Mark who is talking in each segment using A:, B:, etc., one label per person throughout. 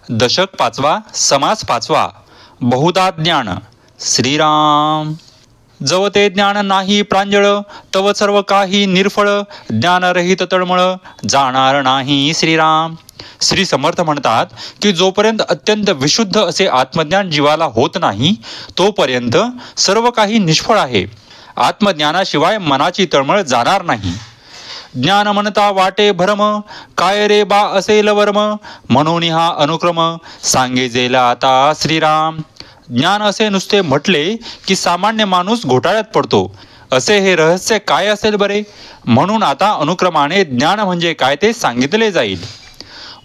A: दशक पाचवा, समास पाचवा. बहुधा ज्ञान. श्रीराम. जव ते ज्ञान नाही प्रांजळ, तव सर्व काही निर्फळ. ज्ञानरहित तळमळ, जाणार नाही श्रीराम. श्री समर्थ म्हणतात की जोपर्यंत अत्यंत विशुद्ध असे आत्मज्ञान जीवाला होत नाही तोपर्यंत सर्व काही निष्फळ आहे. आत्मज्ञानाशिवाय मनाची तळमळ जाणार नाही. ज्ञान म्हणता वाटे भरम, काय रे बा असेल वर्म. म्हणून हा अनुक्रम, सांगे जेला आता श्रीराम. ज्ञान असे नुसते म्हटले की सामान्य माणूस घोटाळ्यात पडतो. असे हे रहस्य काय असेल बरे. म्हणून आता अनुक्रमाने ज्ञान म्हणजे काय ते सांगितले जाईल.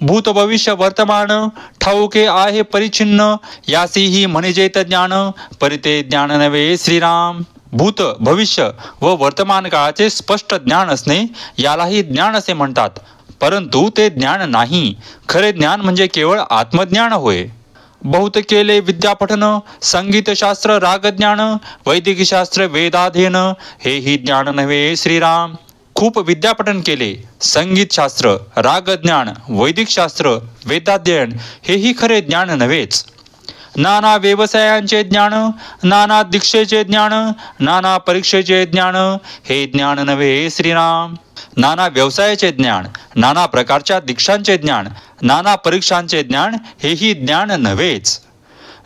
A: भूत भविष्य वर्तमान, ठाऊके आहे परिच्छिन्न. यासीही म्हणजेत ज्ञान, परिते ज्ञान नव्हे श्रीराम. भूत भविष्य व वर्तमान काळाचे स्पष्ट ज्ञान असणे यालाही ज्ञान असे म्हणतात. परंतु ते ज्ञान नाही. खरे ज्ञान म्हणजे केवळ आत्मज्ञान होय. बहुत केले विद्यापठन, संगीतशास्त्र रागज्ञान. वैदिकशास्त्र वेदाध्ययन, हेही ज्ञान नव्हे श्रीराम. खूप विद्यापठन केले, संगीतशास्त्र रागज्ञान वैदिकशास्त्र वेदाध्ययन हेही खरे ज्ञान नव्हेच. नाना व्यवसायांचे ज्ञान, नाना दीक्षेचे ज्ञान, नाना परीक्षेचे ज्ञान, हे ज्ञान नव्हे श्रीराम. नाना व्यवसायाचे ज्ञान, नाना प्रकारच्या दीक्षांचे ज्ञान, नाना परीक्षांचे ज्ञान, हेही ज्ञान नव्हेच.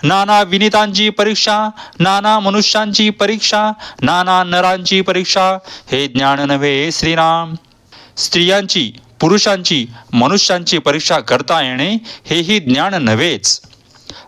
A: नाना विनीतांची परीक्षा, नाना मनुष्यांची परीक्षा, नाना नरांची परीक्षा, हे ज्ञान नव्हे श्रीराम. स्त्रियांची पुरुषांची मनुष्यांची परीक्षा करता येणे हेही ज्ञान नव्हेच.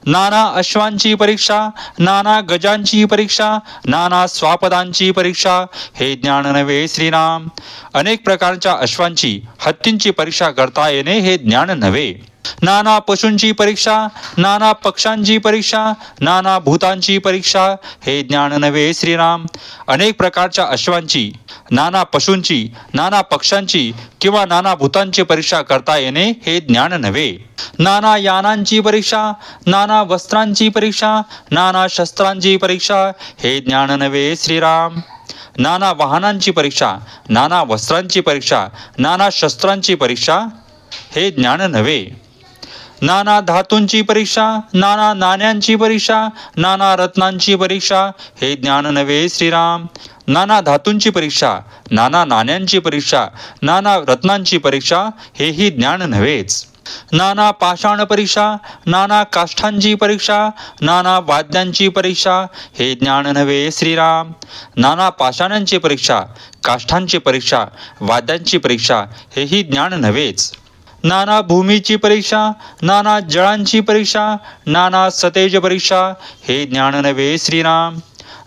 A: नाना अश्वांची परीक्षा, नाना गजांची परीक्षा, नाना स्वापदांची परीक्षा, हे ज्ञान नव्हे श्रीराम. अनेक प्रकारच्या अश्वांची हत्तींची परीक्षा करता येणे हे ज्ञान नव्हे. नाना पशूंची परीक्षा, नाना पक्ष्यांची परीक्षा, नाना भूतांची परीक्षा, हे ज्ञान नव्हे श्रीराम. अनेक प्रकारच्या अश्वांची, नाना पशूंची, नाना पक्ष्यांची किंवा नाना भूतांची परीक्षा करता येणे हे ज्ञान नव्हे. नाना यानांची परीक्षा, नाना वस्त्रांची परीक्षा, नाना शस्त्रांची परीक्षा, हे ज्ञान नव्हे श्रीराम. नाना वाहनांची परीक्षा, नाना वस्त्रांची परीक्षा, नाना शस्त्रांची परीक्षा, हे ज्ञान नव्हे. नाना धातूंची परीक्षा, नाना नाण्यांची परीक्षा, नाना रत्नांची परीक्षा, हे ज्ञान नव्हे श्रीराम. नाना धातूंची परीक्षा, नाना नाण्यांची परीक्षा, नाना रत्नांची परीक्षा, हेही ज्ञान नव्हेच. नाना पाषाण परीक्षा, नाना काष्ठांची परीक्षा, नाना वाद्यांची परीक्षा, हे ज्ञान नव्हे श्रीराम. नाना पाषाणांची परीक्षा, काष्ठांची परीक्षा, वाद्यांची परीक्षा, हेही ज्ञान नव्हेच. नाना भूमीची परीक्षा, नाना जळांची परीक्षा, नाना सतेज परीक्षा, हे ज्ञान नव्हे श्रीराम.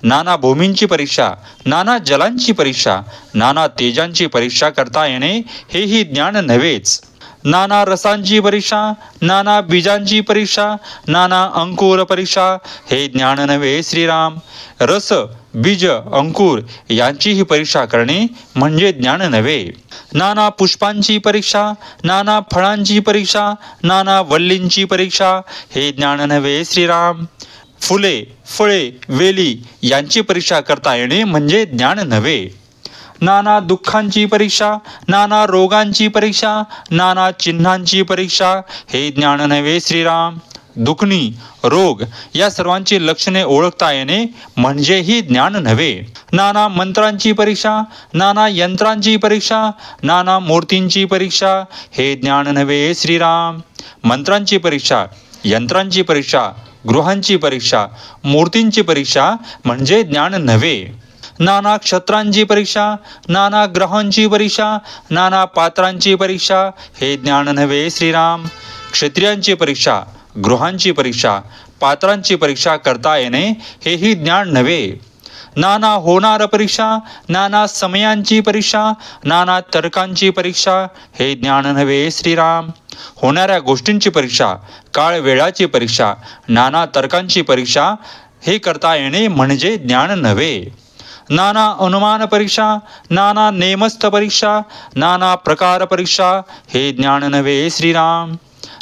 A: नाना भूमींची परीक्षा, नाना जलांची परीक्षा, नाना तेजांची परीक्षा करता येणे हेही ज्ञान नव्हेच. नाना रसांची परीक्षा, नाना बीजांची परीक्षा, नाना अंकुर परीक्षा, हे ज्ञान नव्हे श्रीराम. रस बीज अंकुर यांचीही परीक्षा करणे म्हणजे ज्ञान नव्हे. नाना पुष्पांची परीक्षा, नाना फळांची परीक्षा, नाना वल्लींची परीक्षा, हे ज्ञान नव्हे श्रीराम. फुले फळे वेली यांची परीक्षा करता येणे म्हणजे ज्ञान नव्हे. नाना दुःखांची परीक्षा, नाना रोगांची परीक्षा, नाना चिन्हांची परीक्षा, हे ज्ञान नव्हे श्रीराम. दुखणी रोग या सर्वांची लक्षणे ओळखता येणे म्हणजेही ज्ञान नव्हे. नाना मंत्रांची परीक्षा, नाना यंत्रांची परीक्षा, नाना मूर्तींची परीक्षा, हे ज्ञान नव्हे श्रीराम. मंत्रांची परीक्षा, यंत्रांची परीक्षा, गृहांची परीक्षा, मूर्तींची परीक्षा म्हणजे ज्ञान नव्हे. नाना क्षत्रांची परीक्षा, नाना ग्रहांची परीक्षा, नाना पात्रांची परीक्षा, हे ज्ञान नव्हे श्रीराम. क्षत्रियांची परीक्षा, गृहांची परीक्षा, पात्रांची परीक्षा करता येणे हेही ज्ञान नव्हे. नाना होणार परीक्षा, नाना समयांची परीक्षा, नाना तर्कांची परीक्षा, हे ज्ञान नव्हे श्रीराम. होणाऱ्या गोष्टींची परीक्षा, काळ वेळाची परीक्षा, नाना तर्कांची परीक्षा, हे करता येणे म्हणजे ज्ञान नव्हे. नाना अनुमान परीक्षा, नाना नेमस्थ परीक्षा, नाना प्रकार परीक्षा, हे ज्ञान नव्हे श्रीराम.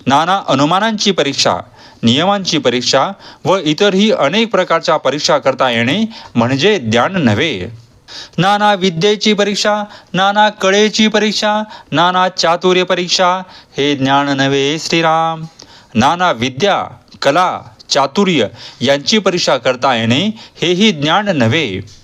A: नाना अनुमानांची परीक्षा, नियमांची परीक्षा व इतरही अनेक प्रकारच्या परीक्षा करता येणे म्हणजे ज्ञान नव्हे. नाना विद्येची परीक्षा, नाना कळेची परीक्षा, नाना चातुर्य परीक्षा, हे ज्ञान नव्हे श्रीराम. नाना विद्या कला चातुर्य यांची परीक्षा करता येणे हेही ज्ञान नव्हे.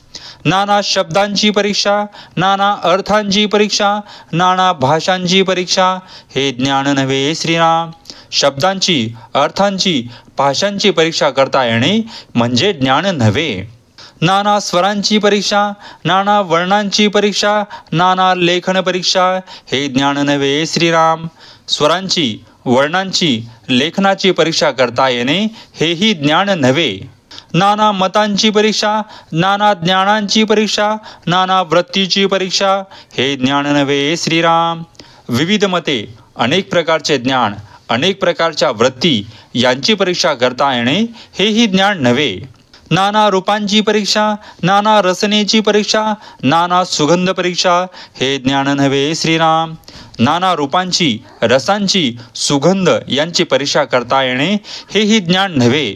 A: नाना शब्दांची परीक्षा, नाना अर्थांची परीक्षा, नाना भाषांची परीक्षा हे ज्ञान नव्हे श्रीराम. शब्दांची अर्थांची भाषांची परीक्षा करता येणे म्हणजे ज्ञान नव्हे. नाना स्वरांची परीक्षा, नाना वर्णांची परीक्षा, नाना लेखन परीक्षा हे ज्ञान नव्हे श्रीराम. स्वरांची वर्णांची लेखनाची परीक्षा करता येणे हेही ज्ञान नव्हे. नाना मतांची परीक्षा, नाना ज्ञानांची परीक्षा, नाना वृत्तीची परीक्षा हे ज्ञान नव्हे श्रीराम. विविध मते, अनेक प्रकारचे ज्ञान, अनेक प्रकारच्या वृत्ती यांची परीक्षा करता येणे हेही ज्ञान नव्हे. नाना रूपांची परीक्षा, नाना रसनेची परीक्षा, नाना सुगंध परीक्षा हे ज्ञान नव्हे श्रीराम. नाना रूपांची, रसांची, सुगंध यांची परीक्षा करता येणे हेही ज्ञान नव्हे.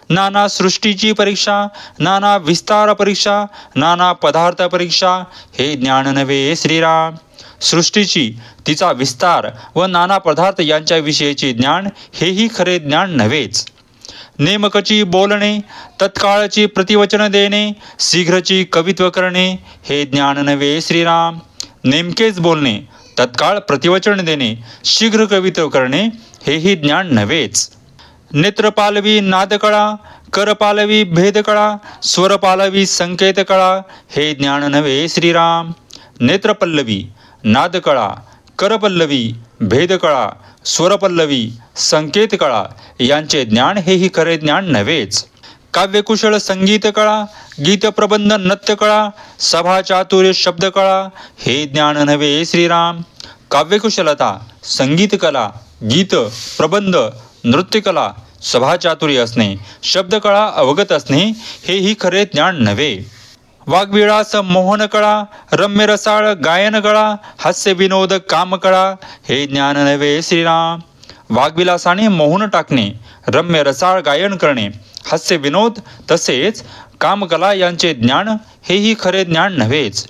A: नाना सृष्टीची परीक्षा, नाना विस्तार परीक्षा, नाना पदार्थ परीक्षा हे ज्ञान नव्हे श्रीराम. सृष्टीची, तिचा विस्तार व नाना पदार्थ यांच्याविषयीचे ज्ञान हेही खरे ज्ञान नव्हेच. नेमकची बोलणे, तत्काळची प्रतिवचन देणे, शीघ्रची कवित्व करणे हे ज्ञान नव्हे श्रीराम. नेमकेच बोलणे, तत्काळ प्रतिवचन देणे, शीघ्र कवित्व करणे हेही ज्ञान नव्हेच. नेत्रपालवी नादकळा, करपालवी भेदकळा, स्वरपालवी संकेतकळा हे ज्ञान नव्हे श्रीराम. नेत्रपल्लवी, नादकळा, करपल्लवी, भेदकळा, स्वरपल्लवी, संकेतकळा यांचे ज्ञान हेही खरे ज्ञान नव्हेच. काव्यकुशळ संगीतकळा, गीतप्रबंध नृत्यकळा, सभाचातुर्य शब्दकळा हे ज्ञान नव्हे श्रीराम. काव्यकुशलता, संगीतकला, गीत प्रबंध नृत्यकला, सभाचातुर्य असणे, शब्दकळा अवगत असणे हेही खरे ज्ञान नव्हे. वाग्विलास मोहनकळा, रम्यरसाळ गायनकळा, हास्य विनोद कामकळा हे ज्ञान नव्हे श्रीराम. वाग्विलासाने मोहन टाकणे, रम्य रसाळ गायन करणे, हास्य विनोद तसेच कामकला यांचे ज्ञान हेही खरे ज्ञान नव्हेच.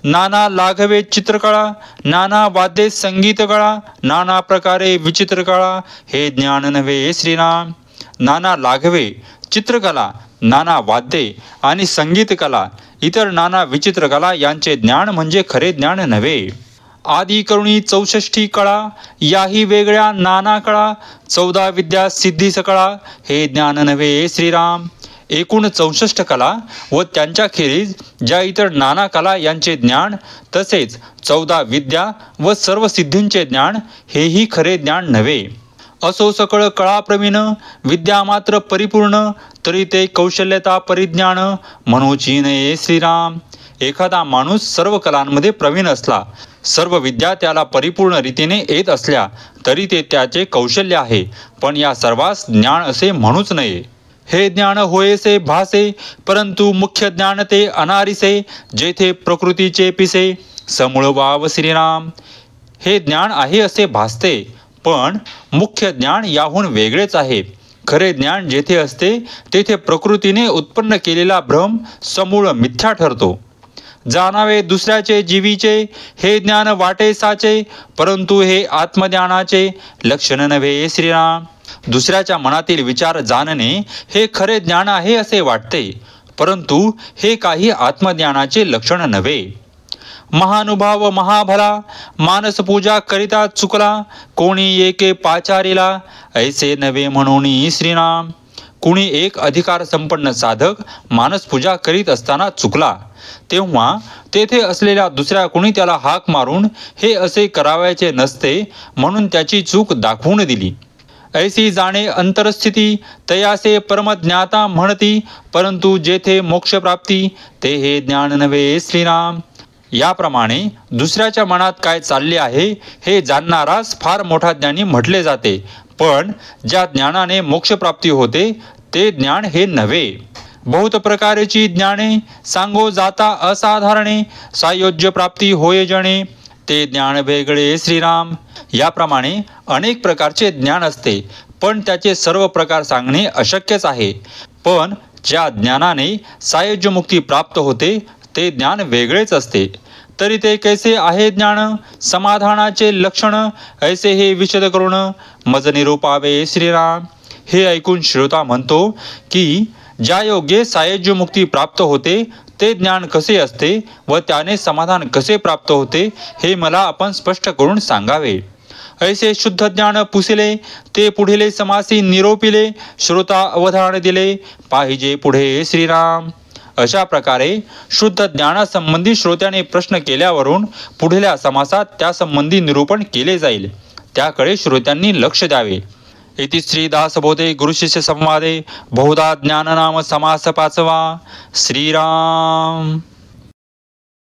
A: नाना लाघवे चित्रकळा, नाना वाद्ये संगीतकळा, नाना प्रकारे विचित्रकळा हे ज्ञान नव्हे श्रीराम. नाना लाघवे चित्रकला, नाना वाद्ये आणि संगीतकला, इतर नाना विचित्रकला यांचे ज्ञान म्हणजे खरे ज्ञान नव्हे. आदी करुणी 64 कळा, याही वेगळ्या नाना कळा, 14 विद्या सिद्धी सकळा हे ज्ञान नव्हे श्रीराम. एकूण 64 कला व त्यांच्याखेरीज ज्या इतर नाना कला यांचे ज्ञान तसेच 14 विद्या व सर्व सिद्धींचे ज्ञान हेही खरे ज्ञान नव्हे. असो सकळ कळा प्रवीण, विद्या मात्र परिपूर्ण, तरी ते कौशल्यता परिज्ञान म्हणूची नये श्रीराम. एखादा माणूस सर्व कलांमध्ये प्रवीण असला, सर्व विद्या त्याला परिपूर्ण रीतीने येत असल्या तरी ते त्याचे कौशल्य आहे, पण या सर्वांस ज्ञान असे म्हणूच नये. हे ज्ञान होयसे भासे, परंतु मुख्य ज्ञान ते अनारिसे, जेथे प्रकृतीचे पिसे समूळ वाव श्रीराम. हे ज्ञान आहे असे भासते, पण मुख्य ज्ञान याहून वेगळेच आहे. खरे ज्ञान जेथे असते तेथे प्रकृतीने उत्पन्न केलेला भ्रम समूळ मिथ्या ठरतो. जाणावे दुसऱ्याचे जीवीचे, हे ज्ञान वाटे साचे, परंतु हे आत्मज्ञानाचे लक्षण नव्हे श्रीराम. दुसऱ्याच्या मनातील विचार जाणणे हे खरे ज्ञान आहे असे वाटते, परंतु हे काही आत्मज्ञानाचे लक्षण नव्हे. महानुभाव महाभला, मानस पूजा करिता चुकला, कोणी एके पाचारीला, ऐसे नव्हे म्हणून श्रीराम. कुणी एक अधिकार संपन्न साधक मानस पूजा करीत असताना चुकला, तेव्हा तेथे असलेल्या दुसऱ्या कुणी त्याला हाक मारून हे असे करावयाचे नसते म्हणून त्याची चूक दाखवून दिली. ऐसी जाणे अंतरस्थिती, तयासे परमज्ञाता म्हणती, परंतु जेथे मोक्षप्राप्ती ते हे ज्ञान नव्हे श्रीराम. याप्रमाणे दुसऱ्याच्या मनात काय चालले आहे हे जाणणारास फार मोठा ज्ञानी म्हटले जाते, पण ज्या ज्ञानाने मोक्षप्राप्ती होते ते ज्ञान हे नव्हे. बहुत प्रकारची ज्ञाने सांगो जाता असाधारणे, सायोज्य प्राप्ती होय जणे ते ज्ञान वेगळे श्रीराम. याप्रमाणे अनेक प्रकारचे ज्ञान असते, पण त्याचे सर्व प्रकार सांगणे अशक्यच आहे. पण ज्या ज्ञानाने सायुज्य मुक्ती प्राप्त होते ते ज्ञान वेगळेच असते. तरी ते कैसे आहे ज्ञान समाधानाचे लक्षण ऐसे हे विशद करून मज निरूपावे श्रीराम. हे ऐकून श्रोता म्हणतो की ज्या योगे सायुज्य मुक्ती प्राप्त होते ते ज्ञान कसे असते व त्याने समाधान कसे प्राप्त होते हे मला आपण स्पष्ट करून सांगावे. ऐसे शुद्ध ज्ञान पुसिले ते पुढीले समासी निरोपिले श्रोता अवधान दिले पाहिजे पुढे श्रीराम. अशा प्रकारे शुद्ध ज्ञानासंबंधी श्रोत्याने प्रश्न केल्यावरून पुढल्या समासात त्यासंबंधी निरूपण केले जाईल, त्याकडे श्रोत्यांनी लक्ष द्यावे. इति श्री दासबोधे गुरुशिष्य संवादे बहुधा ज्ञान नाम समास 5वा. श्रीराम.